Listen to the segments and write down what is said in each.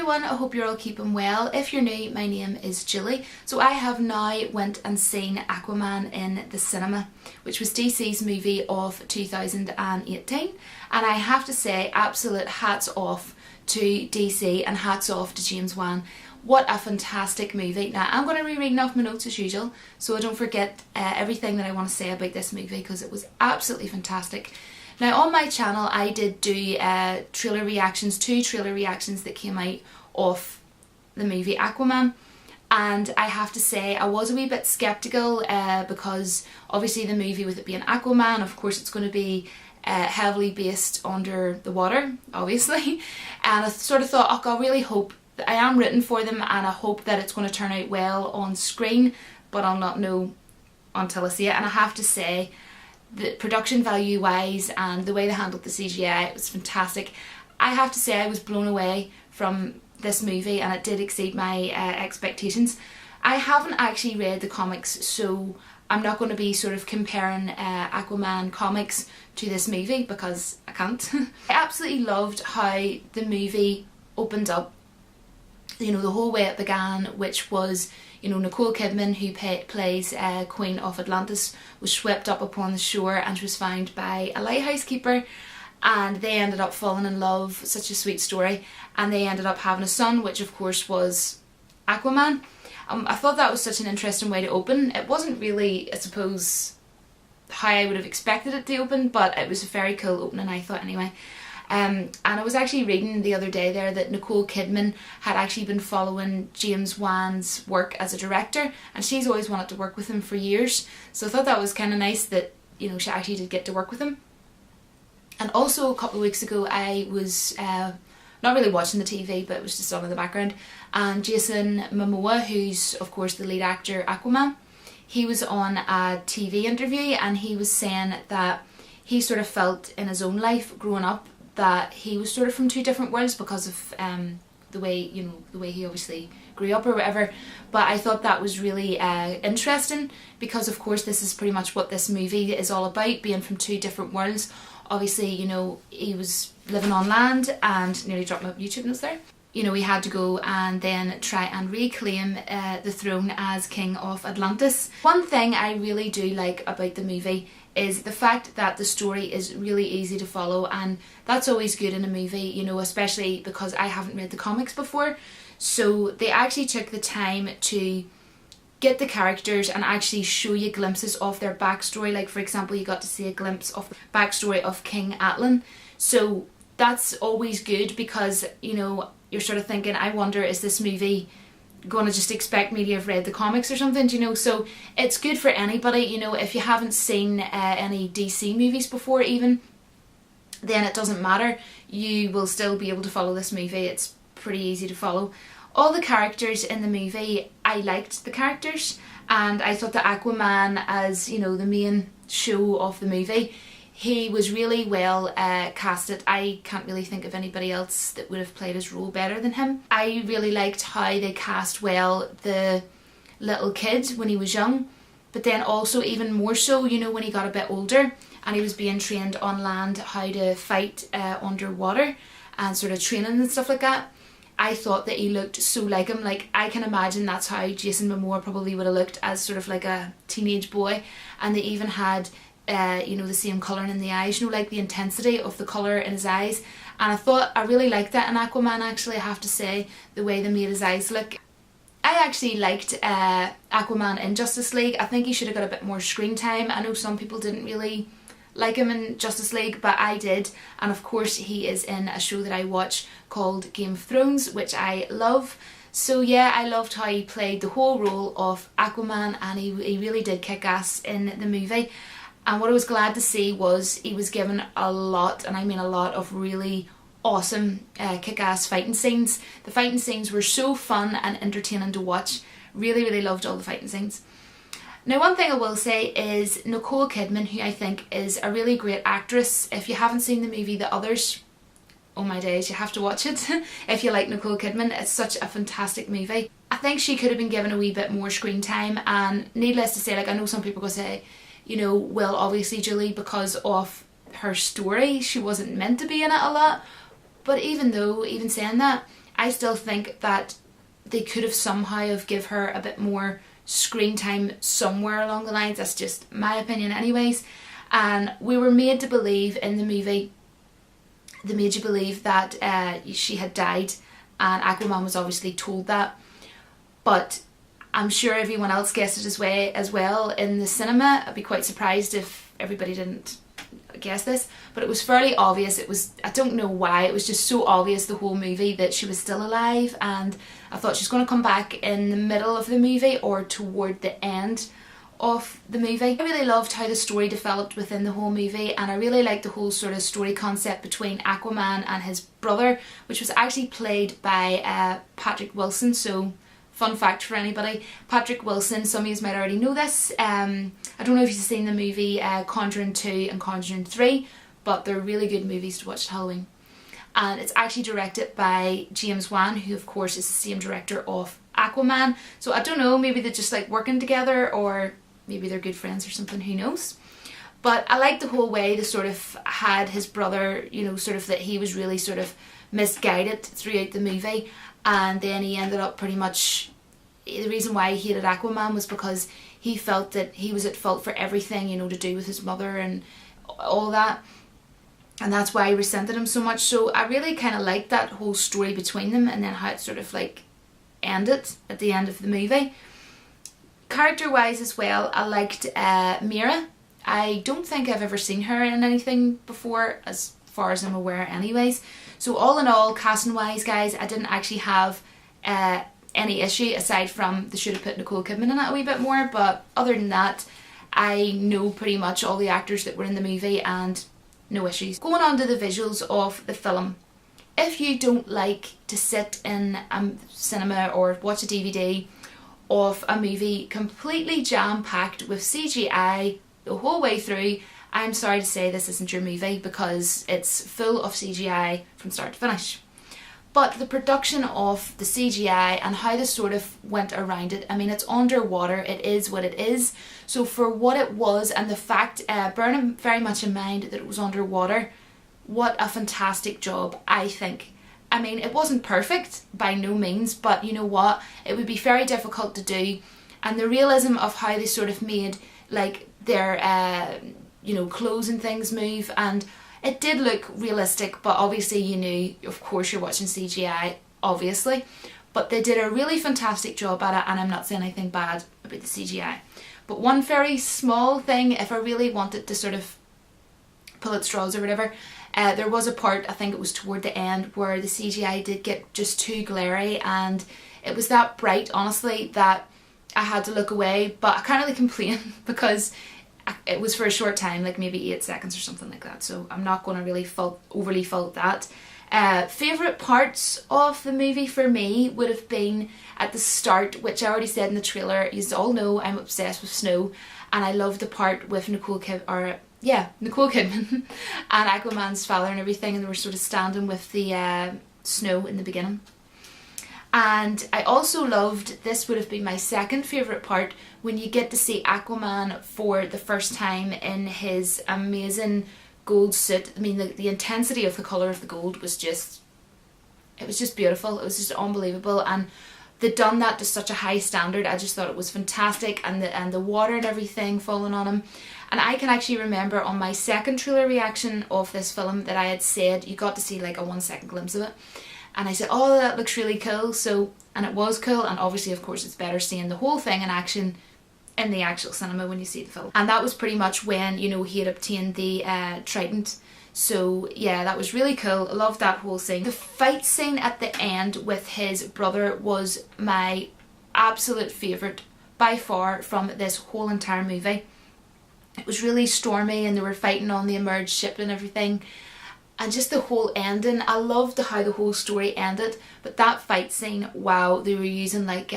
everyone, I hope you're all keeping well. If you're new, my name is Julie. So I have now went and seen Aquaman in the cinema, which was DC's movie of 2018. And I have to say, absolute hats off to DC and hats off to James Wan. What a fantastic movie. Now I'm going to be reading off my notes as usual, so I don't forget everything that I want to say about this movie, because it was absolutely fantastic. Now on my channel I did do trailer reactions, 2 trailer reactions that came out of the movie Aquaman, and I have to say I was a wee bit sceptical because obviously the movie, with it being Aquaman, of course it's going to be heavily based under the water, obviously, and I sort of thought, oh, I really hope that I am rooting for them and I hope that it's going to turn out well on screen, but I'll not know until I see it. And I have to say, the production value wise and the way they handled the CGI, it was fantastic. I have to say I was blown away from this movie and it did exceed my expectations. I haven't actually read the comics, so I'm not going to be sort of comparing Aquaman comics to this movie because I can't. I absolutely loved how the movie opened up. You know, the whole way it began, which was, you know, Nicole Kidman, who plays Queen of Atlantis, was swept up upon the shore and she was found by a lighthouse keeper, and they ended up falling in love. Such a sweet story. And they ended up having a son, which of course was Aquaman. I thought that was such an interesting way to open. It wasn't really, I suppose, how I would have expected it to open, but it was a very cool opening, I thought, anyway. And I was actually reading the other day there that Nicole Kidman had actually been following James Wan's work as a director, and she's always wanted to work with him for years. So I thought that was kind of nice that, you know, she actually did get to work with him. And also a couple of weeks ago I was not really watching the TV, but it was just on in the background, and Jason Momoa, who's of course the lead actor Aquaman, he was on a TV interview and he was saying that he sort of felt in his own life growing up that he was sort of from 2 different worlds because of the way, you know, the way he obviously grew up or whatever. But I thought that was really interesting, because of course this is pretty much what this movie is all about, being from 2 different worlds. Obviously, you know, he was living on land and nearly dropped my YouTube notes there. You know, he had to go and then try and reclaim the throne as King of Atlantis. One thing I really do like about the movie is the fact that the story is really easy to follow, and that's always good in a movie, you know, especially because I haven't read the comics before. So they actually took the time to get the characters and actually show you glimpses of their backstory. Like for example, you got to see a glimpse of the backstory of King Atlan. So that's always good, because, you know, you're sort of thinking, I wonder, is this movie going to just expect me to have read the comics or something, you know? So it's good for anybody, you know, if you haven't seen any DC movies before even, then it doesn't matter, you will still be able to follow this movie. It's pretty easy to follow. All the characters in the movie, I liked the characters, and I thought that Aquaman, as, you know, the main show of the movie, he was really well casted. I can't really think of anybody else that would have played his role better than him. I really liked how they cast well the little kid when he was young, but then also even more so, you know, when he got a bit older and he was being trained on land how to fight underwater and sort of training and stuff like that. I thought that he looked so like him. Like, I can imagine that's how Jason Momoa probably would have looked as sort of like a teenage boy. And they even had you know, the same colouring in the eyes, you know, like the intensity of the colour in his eyes. And I thought I really liked that in Aquaman, actually, I have to say, the way they made his eyes look. I actually liked Aquaman in Justice League. I think he should have got a bit more screen time. I know some people didn't really like him in Justice League, but I did. And of course he is in a show that I watch called Game of Thrones, which I love. So yeah, I loved how he played the whole role of Aquaman, and he really did kick ass in the movie. And what I was glad to see was he was given a lot, and I mean a lot, of really awesome kick-ass fighting scenes. The fighting scenes were so fun and entertaining to watch. Really, really loved all the fighting scenes. Now, one thing I will say is Nicole Kidman, who I think is a really great actress. If you haven't seen the movie The Others, oh my days, you have to watch it. If you like Nicole Kidman, it's such a fantastic movie. I think she could have been given a wee bit more screen time, and needless to say, like, I know some people are going to say, you know, well, obviously Julie, because of her story, she wasn't meant to be in it a lot. But even saying that, I still think that they could have somehow have give her a bit more screen time somewhere along the lines. That's just my opinion anyways. And we were made to believe in the movie, they made you believe that she had died, and Aquaman was obviously told that. But I'm sure everyone else guessed it as well in the cinema. I'd be quite surprised if everybody didn't guess this, but it was fairly obvious. It was, I don't know why, it was just so obvious the whole movie that she was still alive, and I thought she's going to come back in the middle of the movie or toward the end of the movie. I really loved how the story developed within the whole movie, and I really liked the whole sort of story concept between Aquaman and his brother, which was actually played by Patrick Wilson. So fun fact for anybody, Patrick Wilson, some of you might already know this. I don't know if you've seen the movie Conjuring 2 and Conjuring 3, but they're really good movies to watch at Halloween. And it's actually directed by James Wan, who of course is the same director of Aquaman. So I don't know, maybe they're just like working together, or maybe they're good friends or something, who knows. But I like the whole way they sort of had his brother, you know, sort of that he was really sort of misguided throughout the movie, and then he ended up pretty much, the reason why he hated Aquaman was because he felt that he was at fault for everything, you know, to do with his mother and all that, and that's why he resented him so much. So I really kind of liked that whole story between them, and then how it sort of like ended at the end of the movie. Character wise as well, I liked Mira. I don't think I've ever seen her in anything before, as far as I'm aware anyways. So all in all, casting wise guys, I didn't actually have any issue, aside from they should have put Nicole Kidman in it a wee bit more, but other than that, I know pretty much all the actors that were in the movie and no issues. Going on to the visuals of the film. If you don't like to sit in a cinema or watch a DVD of a movie completely jam-packed with CGI the whole way through, I'm sorry to say this isn't your movie, because it's full of CGI from start to finish. But the production of the CGI and how they sort of went around it, I mean, it's underwater, it is what it is. So for what it was, and the fact, bearing very much in mind that it was underwater, what a fantastic job, I think. I mean, it wasn't perfect by no means, but you know what, it would be very difficult to do, and the realism of how they sort of made like their you know, clothes and things move, and it did look realistic, but obviously you knew, of course, you're watching CGI, obviously, but they did a really fantastic job at it, and I'm not saying anything bad about the CGI. But one very small thing, if I really wanted to sort of pull at straws or whatever, there was a part, I think it was toward the end, where the CGI did get just too glary, and it was that bright, honestly, that I had to look away. But I can't really complain because it was for a short time, like maybe 8 seconds or something like that, so I'm not going to really overly fault that. Favourite parts of the movie for me would have been at the start, which I already said in the trailer. You all know I'm obsessed with snow, and I love the part with Nicole Kidman and Aquaman's father and everything, and they were sort of standing with the snow in the beginning. And I also loved, this would have been my second favourite part, when you get to see Aquaman for the first time in his amazing gold suit. I mean, the intensity of the colour of the gold was just, it was just beautiful. It was just unbelievable, and they'd done that to such a high standard. I just thought it was fantastic, and the water and everything falling on him. And I can actually remember on my second trailer reaction of this film that I had said you got to see like a 1 second glimpse of it. And I said, oh, that looks really cool. So, and it was cool, and obviously of course it's better seeing the whole thing in action in the actual cinema when you see the film. And that was pretty much when, you know, he had obtained the trident. So yeah, that was really cool. I loved that whole scene. The fight scene at the end with his brother was my absolute favourite by far from this whole entire movie. It was really stormy, and they were fighting on the emerged ship and everything. And just the whole ending, I loved how the whole story ended, but that fight scene, wow, they were using like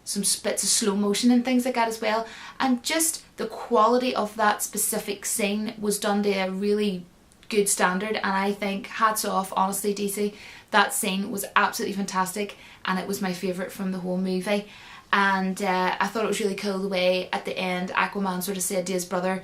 some bits of slow motion and things like that as well, and just the quality of that specific scene was done to a really good standard, and I think hats off, honestly, DC, that scene was absolutely fantastic, and it was my favourite from the whole movie. And I thought it was really cool the way at the end Aquaman sort of said to his brother,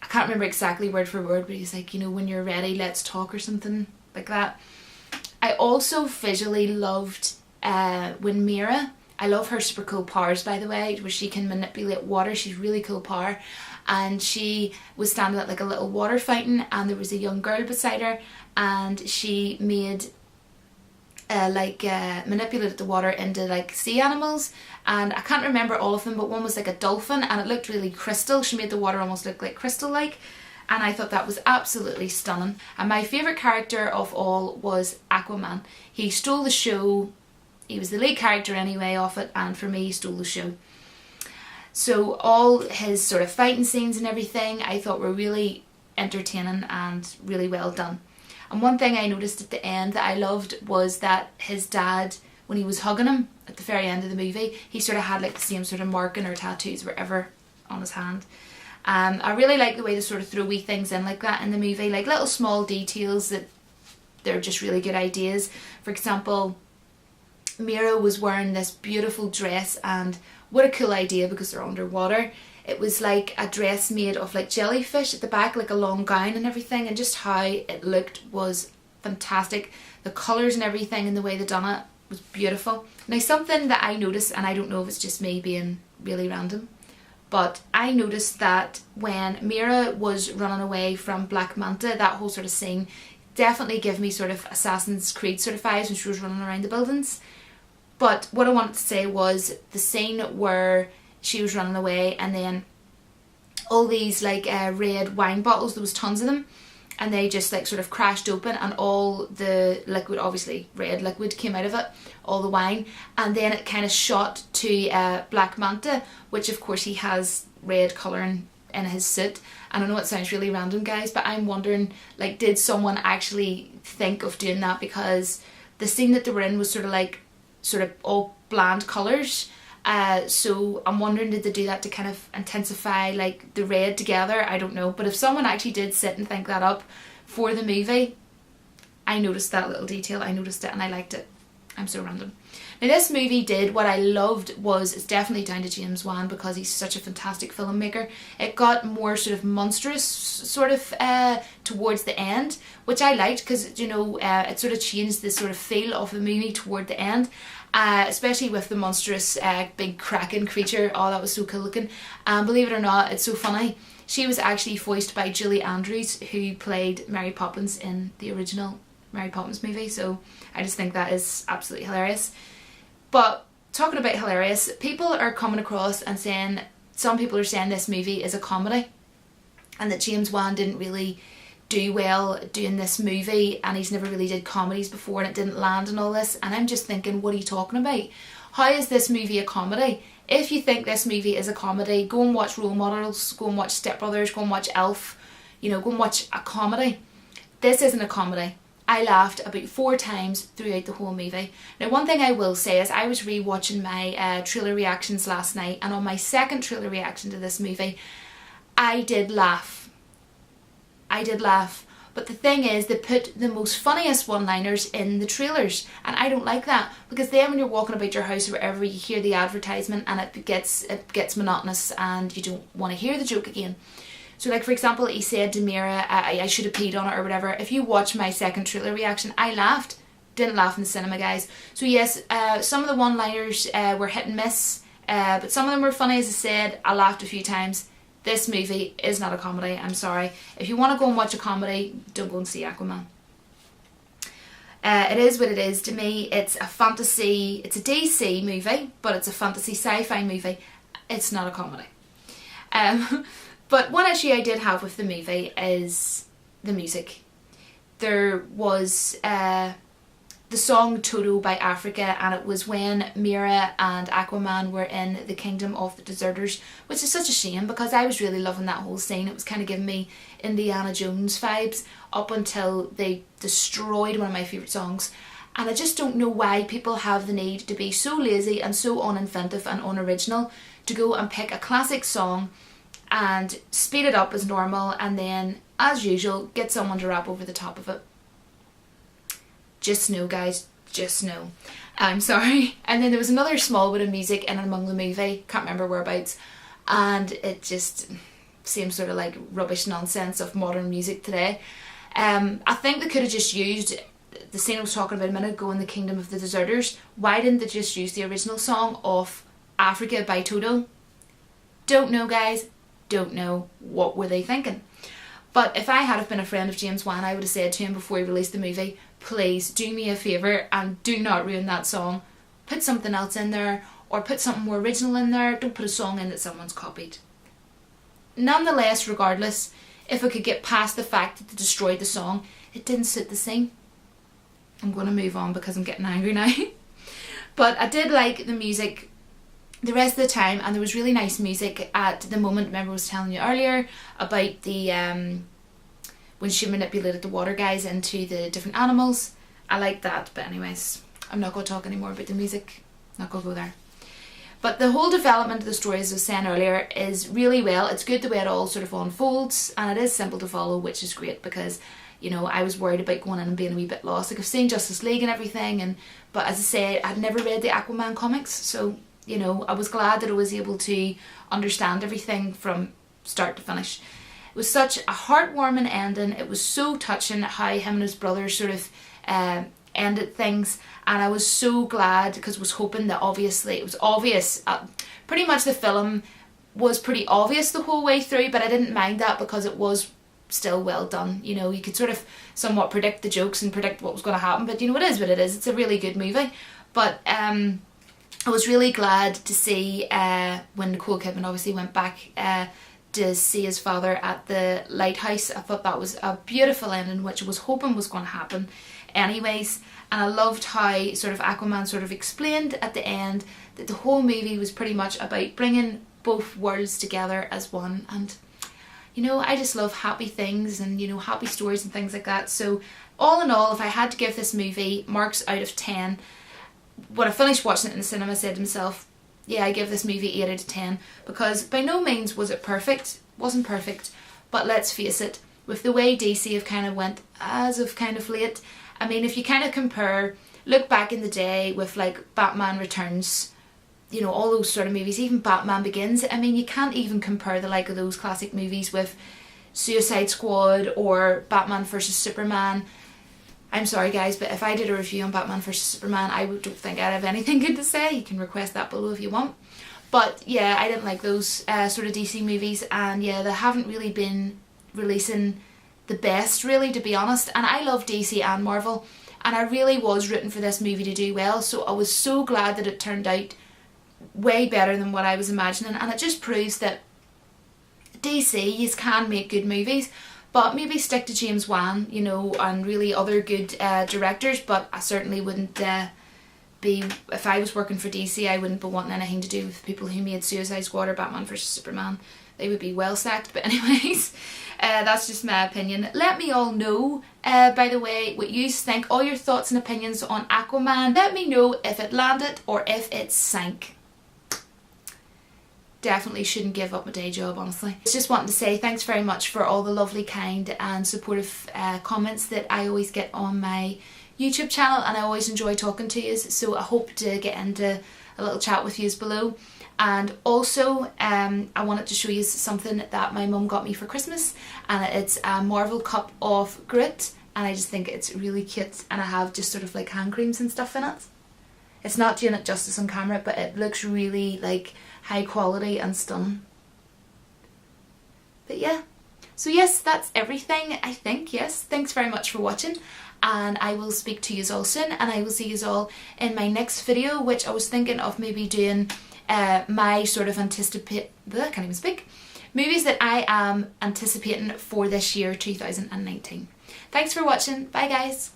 I can't remember exactly word for word, but he's like, you know, when you're ready, let's talk, or something like that. I also visually loved when Mira, I love her super cool powers by the way, where she can manipulate water. She's really cool power. And she was standing at like a little water fountain and there was a young girl beside her and she made manipulated the water into like sea animals, and I can't remember all of them, but one was like a dolphin and it looked really crystal. She made the water almost look like crystal like, and I thought that was absolutely stunning. And my favourite character of all was Aquaman. He stole the show. He was the lead character anyway of it, and for me he stole the show. So all his sort of fighting scenes and everything I thought were really entertaining and really well done. And one thing I noticed at the end that I loved was that his dad, when he was hugging him at the very end of the movie, he sort of had like the same sort of marking or tattoos wherever on his hand. I really like the way they sort of throw wee things in like that in the movie, like little small details that they're just really good ideas. For example, Mira was wearing this beautiful dress, and what a cool idea because they're underwater. It was like a dress made of like jellyfish at the back, like a long gown and everything, and just how it looked was fantastic. The colours and everything and the way they done it was beautiful. Now something that I noticed, and I don't know if it's just me being really random, but I noticed that when Mira was running away from Black Manta, that whole sort of scene definitely gave me sort of Assassin's Creed sort of vibes when she was running around the buildings. But what I wanted to say was the scene where she was running away and then all these like red wine bottles, there was tons of them, and they just like sort of crashed open and all the liquid, obviously red liquid, came out of it, all the wine, and then it kind of shot to Black Manta, which of course he has red colouring in his suit. And I know it sounds really random guys, but I'm wondering, like, did someone actually think of doing that? Because the scene that they were in was sort of all bland colours. So I'm wondering, did they do that to kind of intensify like the red together? I don't know. But if someone actually did sit and think that up for the movie, I noticed that little detail. I noticed it and I liked it. I'm so random. Now this movie did, what I loved was, it's definitely down to James Wan because he's such a fantastic filmmaker. It got more sort of monstrous sort of towards the end, which I liked because, you know, it sort of changed the sort of feel of the movie toward the end. Especially with the monstrous big kraken creature. Oh, that was so cool looking. And believe it or not, it's so funny. She was actually voiced by Julie Andrews, who played Mary Poppins in the original Mary Poppins movie. So I just think that is absolutely hilarious. But talking about hilarious, people are coming across and saying, some people are saying this movie is a comedy and that James Wan didn't really do well doing this movie and he's never really did comedies before and it didn't land and all this. And I'm just thinking, what are you talking about? How is this movie a comedy? If you think this movie is a comedy, go and watch Role Models, go and watch Step Brothers, go and watch Elf, you know, go and watch a comedy. This isn't a comedy. I laughed about 4 times throughout the whole movie. Now one thing I will say is I was re-watching my trailer reactions last night, and on my second trailer reaction to this movie I did laugh. But the thing is, they put the most funniest one-liners in the trailers, and I don't like that, because then when you're walking about your house or wherever, you hear the advertisement and it gets monotonous and you don't want to hear the joke again. So like for example, he said to Mira, I should have peed on it or whatever. If you watch my second trailer reaction, I laughed. Didn't laugh in the cinema, guys. So yes, some of the one-liners were hit and miss, but some of them were funny, as I said. I laughed a few times. This movie is not a comedy, I'm sorry. If you want to go and watch a comedy, don't go and see Aquaman. It is what it is to me. It's a fantasy, it's a DC movie, but it's a fantasy sci-fi movie. It's not a comedy. But one issue I did have with the movie is the music. There was the song Toto by Africa, and it was when Mira and Aquaman were in the Kingdom of the Deserters, which is such a shame because I was really loving that whole scene. It was kind of giving me Indiana Jones vibes up until they destroyed one of my favourite songs. And I just don't know why people have the need to be so lazy and so uninventive and unoriginal to go and pick a classic song and speed it up as normal and then, as usual, get someone to rap over the top of it. Just no, guys, just no. I'm sorry. And then there was another small bit of music in and among the movie, can't remember whereabouts, and it just seems sort of like rubbish nonsense of modern music today. I think they could have just used the scene I was talking about a minute ago in the Kingdom of the Deserters, why didn't they just use the original song of Africa by Toto? Don't know, guys, don't know. What were they thinking? But if I had have been a friend of James Wan, I would have said to him before he released the movie, please do me a favour and do not ruin that song. Put something else in there, or put something more original in there. Don't put a song in that someone's copied. Nonetheless, regardless, if I could get past the fact that they destroyed the song, it didn't suit the scene. I'm going to move on because I'm getting angry now. But I did like the music the rest of the time, and there was really nice music at the moment. Remember I was telling you earlier about the when she manipulated the water guys into the different animals. I like that, but anyways, I'm not going to talk anymore about the music. Not going to go there. But the whole development of the story, as I was saying earlier, is really well. It's good the way it all sort of unfolds, and it is simple to follow, which is great, because, you know, I was worried about going in and being a wee bit lost. Like, I've seen Justice League and everything, but as I say, I'd never read the Aquaman comics, so, you know, I was glad that I was able to understand everything from start to finish. It was such a heartwarming ending. It was so touching how him and his brother sort of ended things, and I was so glad, because I was hoping that, obviously it was obvious, pretty much the film was pretty obvious the whole way through, but I didn't mind that because it was still well done. You know, you could sort of somewhat predict the jokes and predict what was going to happen, but you know, it is what it is. It's a really good movie. But I was really glad to see when Nicole Kidman obviously went back to see his father at the lighthouse. I thought that was a beautiful ending, which I was hoping was going to happen anyways. And I loved how sort of Aquaman sort of explained at the end that the whole movie was pretty much about bringing both worlds together as one. And you know, I just love happy things and, you know, happy stories and things like that. So all in all, if I had to give this movie marks out of 10, when I finished watching it in the cinema, I said to myself, yeah, I give this movie 8 out of 10, because by no means was it perfect. It wasn't perfect, but let's face it, with the way DC have kind of went as of kind of late, I mean, if you kind of compare, look back in the day with like Batman Returns, you know, all those sort of movies, even Batman Begins, I mean, you can't even compare the like of those classic movies with Suicide Squad or Batman vs Superman. I'm sorry guys, but if I did a review on Batman vs Superman, I don't think I'd have anything good to say. You can request that below if you want. But yeah, I didn't like those sort of DC movies, and yeah, they haven't really been releasing the best, really, to be honest. And I love DC and Marvel, and I really was rooting for this movie to do well, so I was so glad that it turned out way better than what I was imagining. And it just proves that DC, you can make good movies, but maybe stick to James Wan, you know, and really other good directors. But I certainly wouldn't be, if I was working for DC, I wouldn't be wanting anything to do with people who made Suicide Squad or Batman vs Superman. They would be well sacked. But anyways, that's just my opinion. Let me all know, by the way, what you think, all your thoughts and opinions on Aquaman. Let me know if it landed or if it sank. Definitely shouldn't give up my day job, honestly. Just wanting to say thanks very much for all the lovely, kind and supportive comments that I always get on my YouTube channel, and I always enjoy talking to you, so I hope to get into a little chat with you below. And also I wanted to show you something that my mum got me for Christmas, and it's a Marvel cup of Groot, and I just think it's really cute, and I have just sort of like hand creams and stuff in it. It's not doing it justice on camera, but it looks really like high quality and stunning. But yeah, so yes, that's everything, I think. Yes, thanks very much for watching, and I will speak to you all soon, and I will see you all in my next video, which I was thinking of maybe doing my sort of I can't even speak, movies that I am anticipating for this year 2019. Thanks for watching. Bye guys.